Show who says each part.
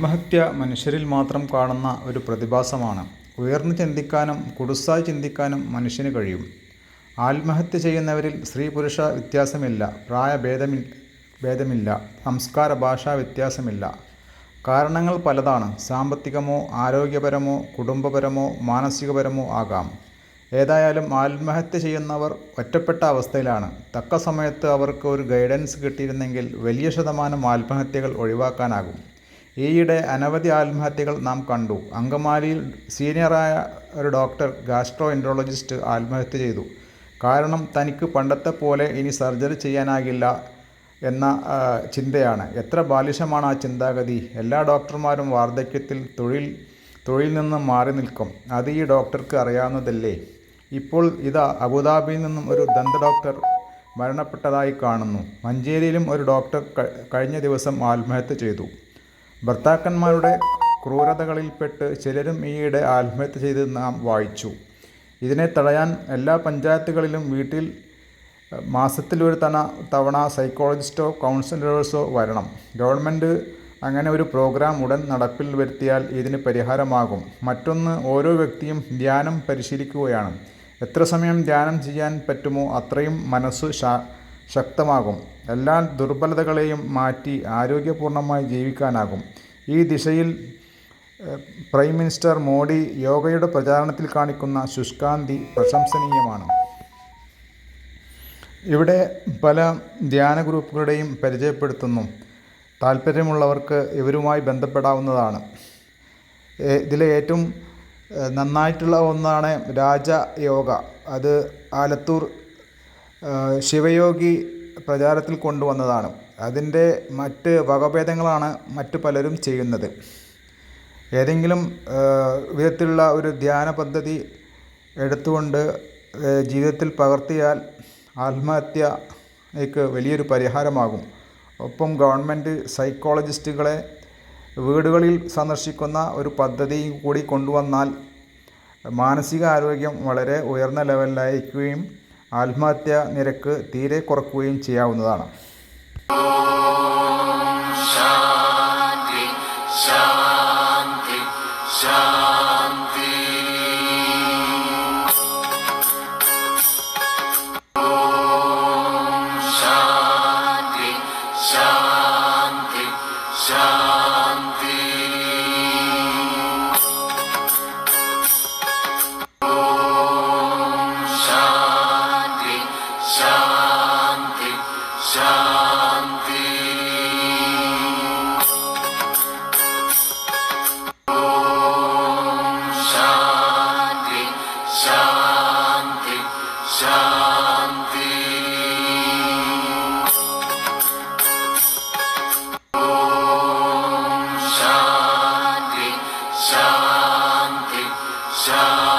Speaker 1: ആത്മഹത്യ മനുഷ്യരിൽ മാത്രം കാണുന്ന ഒരു പ്രതിഭാസമാണ്. ഉയർന്നു ചിന്തിക്കാനും കുടുസായി ചിന്തിക്കാനും മനുഷ്യന് കഴിയും. ആത്മഹത്യ ചെയ്യുന്നവരിൽ സ്ത്രീ പുരുഷ വ്യത്യാസമില്ല, പ്രായഭേദമില്ല, സംസ്കാര ഭാഷാ വ്യത്യാസമില്ല. കാരണങ്ങൾ പലതാണ്. സാമ്പത്തികമോ ആരോഗ്യപരമോ കുടുംബപരമോ മാനസികപരമോ ആകാം. ഏതായാലും ആത്മഹത്യ ചെയ്യുന്നവർ ഒറ്റപ്പെട്ട അവസ്ഥയിലാണ്. തക്ക സമയത്ത് അവർക്ക് ഒരു ഗൈഡൻസ് കിട്ടിയിരുന്നെങ്കിൽ വലിയ ശതമാനം ആത്മഹത്യകൾ ഒഴിവാക്കാനാകും. ഈയിടെ അനവധി ആത്മഹത്യകൾ നാം കണ്ടു. അങ്കമാലിയിൽ സീനിയറായ ഒരു ഡോക്ടർ ഗാസ്ട്രോ എൻട്രോളജിസ്റ്റ് ആത്മഹത്യ ചെയ്തു. കാരണം തനിക്ക് പണ്ടത്തെ പോലെ ഇനി സർജറി ചെയ്യാനാകില്ല എന്ന ചിന്തയാണ്. എത്ര ബാലിശമാണ് ആ ചിന്താഗതി! എല്ലാ ഡോക്ടർമാരും വാർദ്ധക്യത്തിൽ തൊഴിൽ നിന്ന് മാറി നിൽക്കും. അത് ഈ ഡോക്ടർക്ക് അറിയാവുന്നതല്ലേ. ഇപ്പോൾ ഇതാ അബുദാബിയിൽ നിന്നും ഒരു ദന്ത ഡോക്ടർ മരണപ്പെട്ടതായി കാണുന്നു. മഞ്ചേരിയിലും ഒരു ഡോക്ടർ കഴിഞ്ഞ ദിവസം ആത്മഹത്യ ചെയ്തു. ഭർത്താക്കന്മാരുടെ ക്രൂരതകളിൽപ്പെട്ട് ചിലരും ഈയിടെ ആത്മഹത്യ ചെയ്ത് നാം വായിച്ചു. ഇതിനെ തടയാൻ എല്ലാ പഞ്ചായത്തുകളിലും വീട്ടിൽ മാസത്തിലൊരു തവണ സൈക്കോളജിസ്റ്റോ കൗൺസിലേഴ്സോ വരണം. ഗവൺമെൻറ് അങ്ങനെ ഒരു പ്രോഗ്രാം ഉടൻ നടപ്പിൽ വരുത്തിയാൽ ഇതിന് പരിഹാരമാകും. മറ്റൊന്ന്, ഓരോ വ്യക്തിയും ധ്യാനം പരിശീലിക്കുകയാണ്. എത്ര സമയം ധ്യാനം ചെയ്യാൻ പറ്റുമോ അത്രയും മനസ്സ് ശക്തമാകും. എല്ലാ ദുർബലതകളെയും മാറ്റി ആരോഗ്യപൂർണ്ണമായി ജീവിക്കാനാകും. ഈ ദിശയിൽ പ്രൈം മിനിസ്റ്റർ മോഡി യോഗയുടെ പ്രചാരണത്തിൽ കാണിക്കുന്ന ശുഷ്കാന്തി പ്രശംസനീയമാണ്. ഇവിടെ പല ധ്യാന ഗ്രൂപ്പുകളുടെയും പരിചയപ്പെടുത്തുന്നു. താല്പര്യമുള്ളവർക്ക് ഇവരുമായി ബന്ധപ്പെടാവുന്നതാണ്. ഇതിലെ ഏറ്റവും നന്നായിട്ടുള്ള ഒന്നാണ് രാജയോഗ. അത് ആലത്തൂർ ശിവയോഗി പ്രചാരത്തിൽ കൊണ്ടുവന്നതാണ്. അതിൻ്റെ മറ്റ് വകഭേദങ്ങളാണ് മറ്റു പലരും ചെയ്യുന്നത്. ഏതെങ്കിലും വിധത്തിലുള്ള ഒരു ധ്യാന പദ്ധതി എടുത്തുകൊണ്ട് ജീവിതത്തിൽ പകർത്തിയാൽ ആത്മഹത്യയ്ക്ക് വലിയൊരു പരിഹാരമാകും. ഒപ്പം ഗവൺമെൻറ് സൈക്കോളജിസ്റ്റുകളെ വീടുകളിൽ സന്ദർശിക്കുന്ന ഒരു പദ്ധതി കൂടി കൊണ്ടുവന്നാൽ മാനസികാരോഗ്യം വളരെ ഉയർന്ന ലെവലിലായിരിക്കുകയും ആത്മഹത്യാ നിരക്ക് തീരെ കുറയ്ക്കുകയും ചെയ്യാവുന്നതാണ്.
Speaker 2: Shanti.